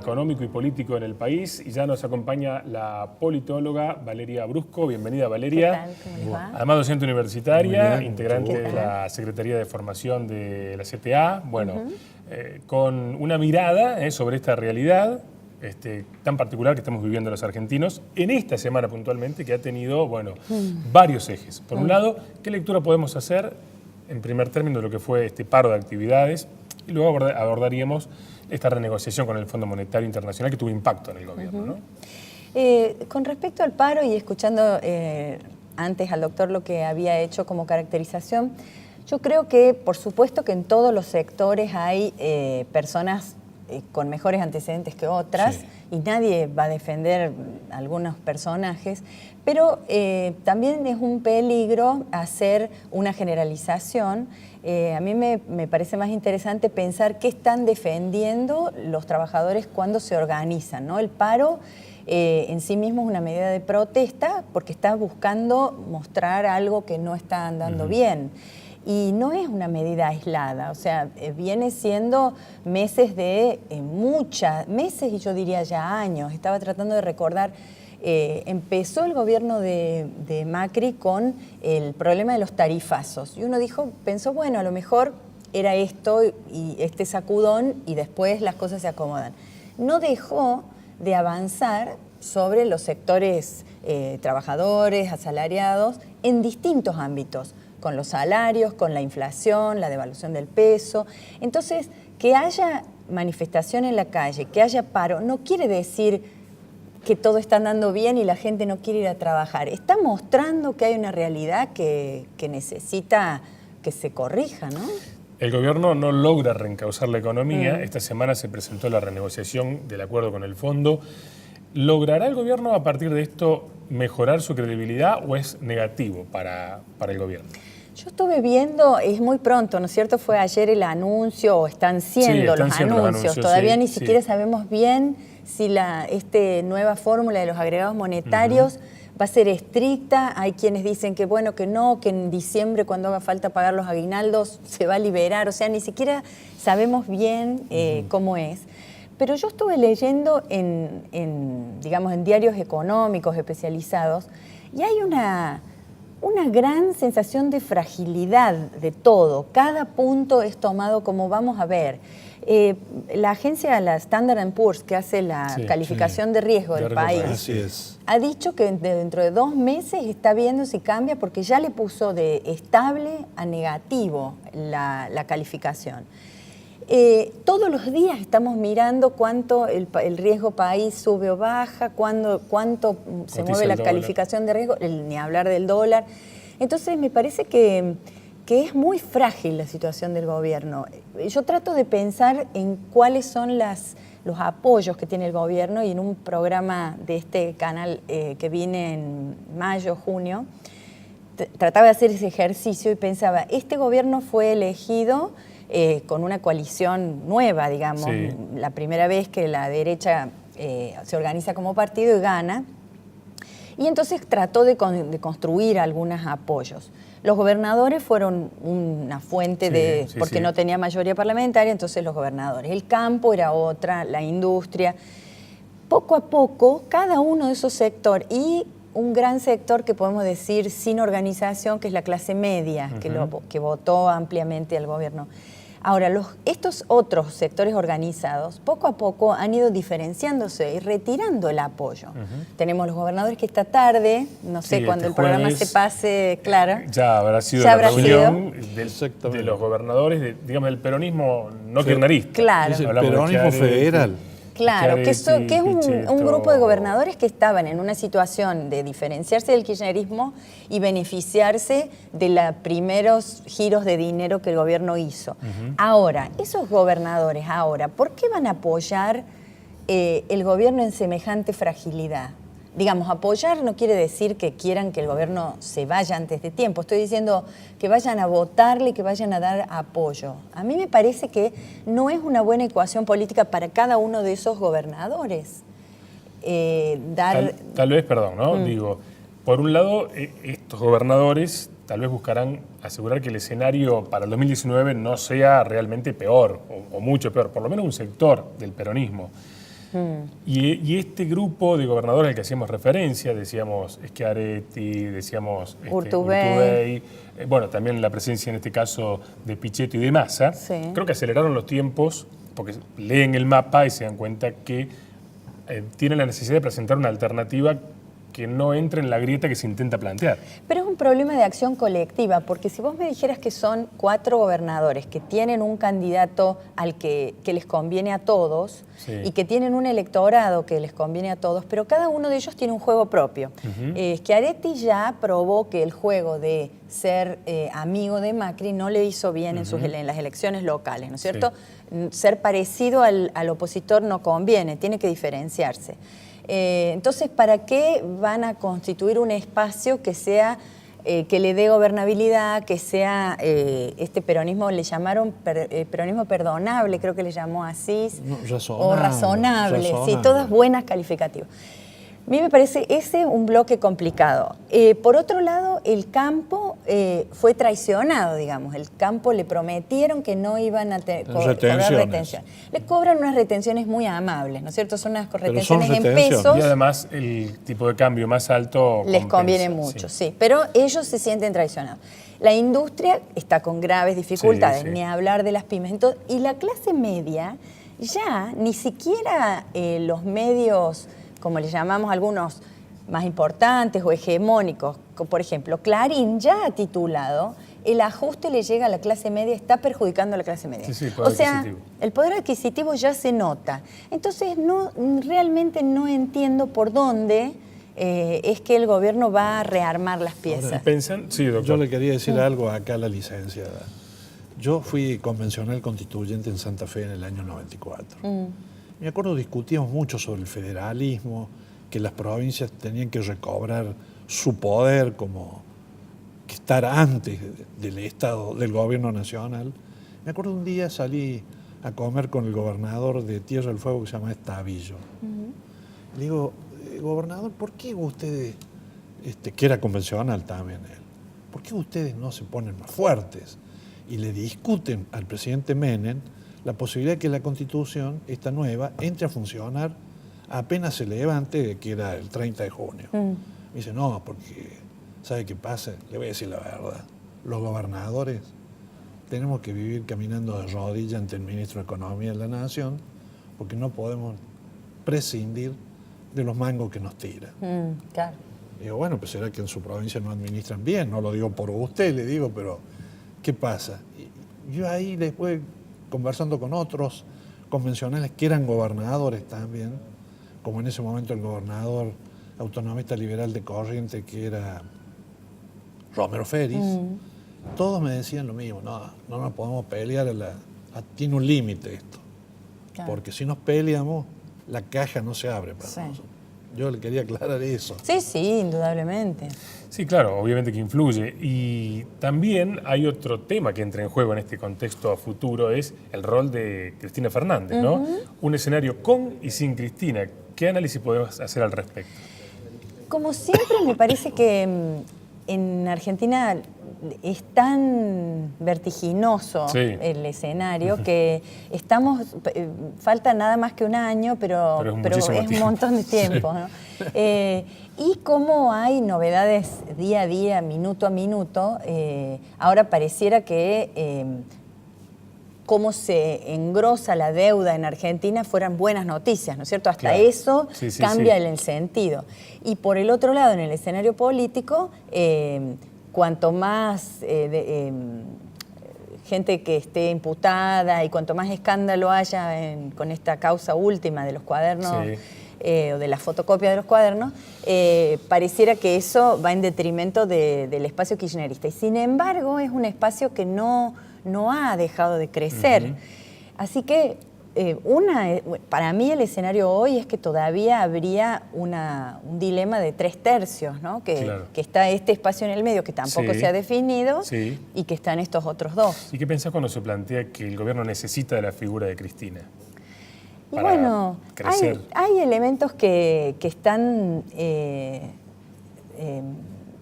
económico y político en el país y ya nos acompaña la politóloga Valeria Brusco. Bienvenida, Valeria. ¿Qué tal? ¿Cómo les va? Además, docente universitaria, integrante de la Secretaría de Formación de la CTA. Bueno, con una mirada sobre esta realidad tan particular que estamos viviendo los argentinos en esta semana puntualmente, que ha tenido, bueno, varios ejes. Por un lado, ¿qué lectura podemos hacer en primer término de lo que fue este paro de actividades? Y luego abordaríamos esta renegociación con el Fondo Monetario Internacional que tuvo impacto en el gobierno, ¿no? Con respecto al paro y escuchando antes al doctor lo que había hecho como caracterización, yo creo que por supuesto que en todos los sectores hay personas con mejores antecedentes que otras, sí, y nadie va a defender a algunos personajes, pero también es un peligro hacer una generalización. A mí me parece más interesante pensar qué están defendiendo los trabajadores cuando se organizan, ¿no? El paro en sí mismo es una medida de protesta porque está buscando mostrar algo que no está andando bien. Y no es una medida aislada, o sea, viene siendo meses meses y yo diría ya años. Estaba tratando de recordar, empezó el gobierno de Macri con el problema de los tarifazos. Y uno pensó, bueno, a lo mejor era esto y este sacudón y después las cosas se acomodan. No dejó de avanzar sobre los sectores trabajadores, asalariados, en distintos ámbitos, con los salarios, con la inflación, la devaluación del peso. Entonces, que haya manifestación en la calle, que haya paro, no quiere decir que todo está andando bien y la gente no quiere ir a trabajar. Está mostrando que hay una realidad que necesita que se corrija, ¿no? El gobierno no logra reencauzar la economía. Esta semana se presentó la renegociación del acuerdo con el fondo. ¿Logrará el gobierno a partir de esto mejorar su credibilidad o es negativo para el gobierno? Yo estuve viendo, es muy pronto, ¿no es cierto? Fue ayer el anuncio, o están siendo los anuncios. Todavía ni siquiera sabemos bien si esta nueva fórmula de los agregados monetarios va a ser estricta. Hay quienes dicen que bueno, que no, que en diciembre cuando haga falta pagar los aguinaldos se va a liberar. O sea, ni siquiera sabemos bien cómo es. Pero yo estuve leyendo en diarios económicos especializados y hay una gran sensación de fragilidad de todo. Cada punto es tomado como vamos a ver. La agencia, la Standard & Poor's, que hace la calificación de riesgo del país, ha dicho que dentro de 2 meses está viendo si cambia porque ya le puso de estable a negativo la calificación. Todos los días estamos mirando cuánto el riesgo país sube o baja, cuánto se mueve la calificación de riesgo, ni hablar del dólar. Entonces me parece que es muy frágil la situación del gobierno. Yo trato de pensar en cuáles son los apoyos que tiene el gobierno y en un programa de este canal que viene en mayo, junio, trataba de hacer ese ejercicio y pensaba, este gobierno fue elegido con una coalición nueva, digamos, la primera vez que la derecha se organiza como partido y gana, y entonces trató de construir algunos apoyos. Los gobernadores fueron una fuente porque no tenía mayoría parlamentaria, entonces los gobernadores. El campo era otra, la industria. Poco a poco, cada uno de esos sectores, y un gran sector que podemos decir sin organización, que es la clase media, que votó ampliamente al gobierno. Ahora, estos otros sectores organizados, poco a poco han ido diferenciándose y retirando el apoyo. Tenemos los gobernadores que esta tarde, no sé, cuando el programa se pase, claro. Ya habrá sido la reunión de los gobernadores, digamos, del peronismo no kirchnerista. Claro. Es el peronismo federal. Claro, que es un grupo de gobernadores que estaban en una situación de diferenciarse del kirchnerismo y beneficiarse de los primeros giros de dinero que el gobierno hizo. Ahora, esos gobernadores ¿por qué van a apoyar el gobierno en semejante fragilidad? Digamos, apoyar no quiere decir que quieran que el gobierno se vaya antes de tiempo. Estoy diciendo que vayan a votarle, que vayan a dar apoyo. A mí me parece que no es una buena ecuación política para cada uno de esos gobernadores. Tal vez, perdón, ¿no? Digo, por un lado, estos gobernadores tal vez buscarán asegurar que el escenario para el 2019 no sea realmente peor o mucho peor, por lo menos un sector del peronismo. Y este grupo de gobernadores al que hacíamos referencia, decíamos Schiaretti, decíamos Urtubey, bueno, también la presencia en este caso de Pichetto y de Massa, creo que aceleraron los tiempos porque leen el mapa y se dan cuenta que tienen la necesidad de presentar una alternativa que no entre en la grieta que se intenta plantear. Pero es un problema de acción colectiva, porque si vos me dijeras que son 4 gobernadores que tienen un candidato al que les conviene a todos y que tienen un electorado que les conviene a todos, pero cada uno de ellos tiene un juego propio. Schiaretti ya probó que el juego de ser amigo de Macri no le hizo bien en las elecciones locales, ¿no es cierto? Ser parecido al opositor no conviene, tiene que diferenciarse. Entonces, ¿para qué van a constituir un espacio que sea que le dé gobernabilidad, que sea este peronismo, le llamaron peronismo perdonable, creo que le llamó así, o razonable, sí, todas buenas calificativas? A mí me parece ese un bloque complicado. Por otro lado, el campo fue traicionado, digamos. El campo le prometieron que no iban a cobrar retención. Le cobran unas retenciones muy amables, ¿no es cierto? Son unas retenciones en pesos. Y además el tipo de cambio más alto les conviene mucho, sí. Pero ellos se sienten traicionados. La industria está con graves dificultades, ni hablar de las pymes. Entonces, y la clase media ya ni siquiera los medios, como le llamamos algunos más importantes o hegemónicos, por ejemplo, Clarín ya ha titulado, el ajuste le llega a la clase media, está perjudicando a la clase media. O sea, el poder adquisitivo ya se nota. Entonces, realmente no entiendo por dónde es que el gobierno va a rearmar las piezas. Yo le quería decir algo acá a la licenciada. Yo fui convencional constituyente en Santa Fe en el año 94. Me acuerdo discutíamos mucho sobre el federalismo, que las provincias tenían que recobrar su poder como que estar antes del Estado, del gobierno nacional. Me acuerdo un día salí a comer con el gobernador de Tierra del Fuego que se llama Estavillo. Le digo, gobernador, ¿por qué ustedes, que era convencional también él, por qué ustedes no se ponen más fuertes y le discuten al presidente Menem la posibilidad de que la Constitución, esta nueva, entre a funcionar apenas se levante, que era el 30 de junio? Me dice, no, porque, ¿sabe qué pasa? Le voy a decir la verdad. Los gobernadores tenemos que vivir caminando de rodillas ante el ministro de Economía de la Nación, porque no podemos prescindir de los mangos que nos tiran. Claro. Digo, bueno, pues será que en su provincia no administran bien, no lo digo por usted, le digo, pero ¿qué pasa? Y yo ahí después, conversando con otros convencionales que eran gobernadores también, como en ese momento el gobernador autonomista liberal de Corrientes, que era Romero Feris, todos me decían lo mismo, no nos podemos pelear, tiene un límite esto, porque si nos peleamos, la caja no se abre para nosotros. Yo le quería aclarar eso. Sí, indudablemente. Sí, claro, obviamente que influye. Y también hay otro tema que entra en juego en este contexto a futuro, es el rol de Cristina Fernández, ¿no? Un escenario con y sin Cristina. ¿Qué análisis podemos hacer al respecto? Como siempre, me parece que en Argentina es tan vertiginoso el escenario que falta nada más que un año, pero es un montón de tiempo, ¿no? Y como hay novedades día a día, minuto a minuto, ahora pareciera que cómo se engrosa la deuda en Argentina fueran buenas noticias, ¿no es cierto? Hasta eso cambia el sentido. Y por el otro lado, en el escenario político, cuanto más gente que esté imputada y cuanto más escándalo haya con esta causa última de los cuadernos o de la fotocopia de los cuadernos, pareciera que eso va en detrimento del espacio kirchnerista. Y sin embargo, es un espacio que no ha dejado de crecer. Así que para mí el escenario hoy es que todavía habría un dilema de 3/3, ¿no? Que está este espacio en el medio que tampoco se ha definido y que están estos otros dos. ¿Y qué pensás cuando se plantea que el gobierno necesita de la figura de Cristina? Y bueno, hay elementos que están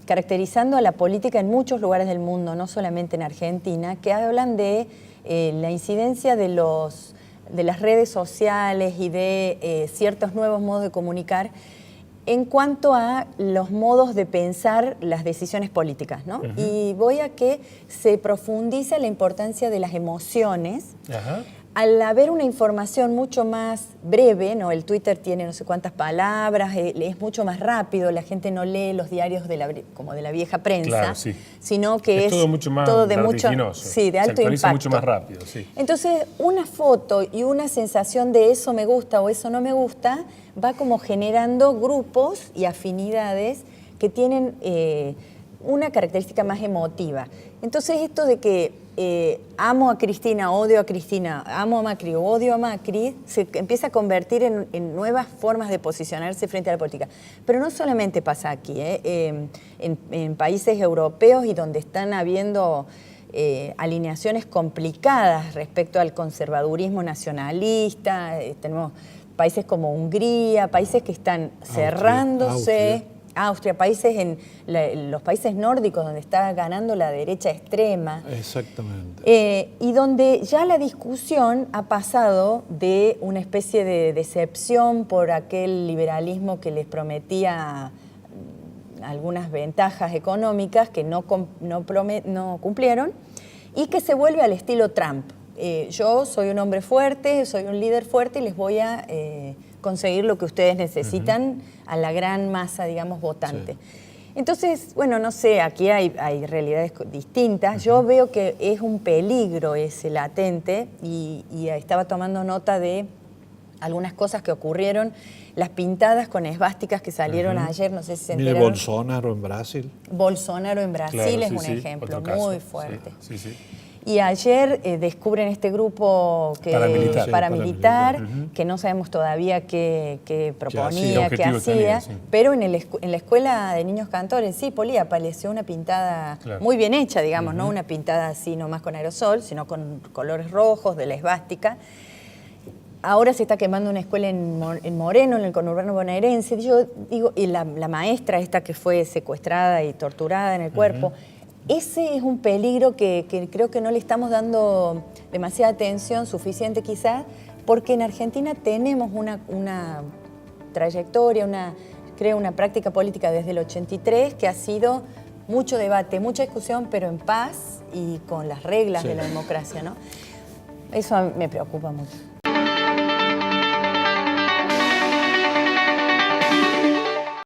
caracterizando a la política en muchos lugares del mundo, no solamente en Argentina, que hablan de la incidencia de los las redes sociales y de ciertos nuevos modos de comunicar en cuanto a los modos de pensar las decisiones políticas, ¿no? Y voy a que se profundice la importancia de las emociones. Al haber una información mucho más breve, ¿no? El Twitter tiene no sé cuántas palabras, es mucho más rápido, la gente no lee los diarios como de la vieja prensa, claro, sí. sino que es todo mucho más todo de mucho, sí, de alto impacto. Mucho más rápido, sí. Entonces, una foto y una sensación de eso me gusta o eso no me gusta va como generando grupos y afinidades que tienen una característica más emotiva. Entonces, esto de que amo a Cristina, odio a Cristina, amo a Macri o odio a Macri, se empieza a convertir en nuevas formas de posicionarse frente a la política. Pero no solamente pasa aquí, en países europeos y donde están habiendo alineaciones complicadas respecto al conservadurismo nacionalista, tenemos países como Hungría, países que están cerrándose. Austria, países los países nórdicos donde está ganando la derecha extrema. Exactamente. Y donde ya la discusión ha pasado de una especie de decepción por aquel liberalismo que les prometía algunas ventajas económicas que no cumplieron y que se vuelve al estilo Trump. Yo soy un hombre fuerte, soy un líder fuerte y les voy a conseguir lo que ustedes necesitan a la gran masa, digamos, votante. Sí. Entonces, bueno, no sé, aquí hay realidades distintas. Yo veo que es un peligro ese latente y estaba tomando nota de algunas cosas que ocurrieron, las pintadas con esvásticas que salieron ayer, no sé si se enteraron. Mire, Bolsonaro en Brasil. Bolsonaro en Brasil, claro, es un ejemplo muy fuerte. Y ayer descubren este grupo paramilitar que no sabemos todavía qué proponía, qué hacía, pero en la escuela de niños cantores, sí, Poli, apareció una pintada muy bien hecha, digamos, no una pintada así nomás con aerosol, sino con colores rojos de la esvástica. Ahora se está quemando una escuela en Moreno, en el conurbano bonaerense. Yo digo, y la maestra esta que fue secuestrada y torturada en el cuerpo. Ese es un peligro que creo que no le estamos dando demasiada atención, suficiente quizás, porque en Argentina tenemos una trayectoria, una práctica política desde el 83 que ha sido mucho debate, mucha discusión, pero en paz y con las reglas de la democracia, ¿no? Eso me preocupa mucho.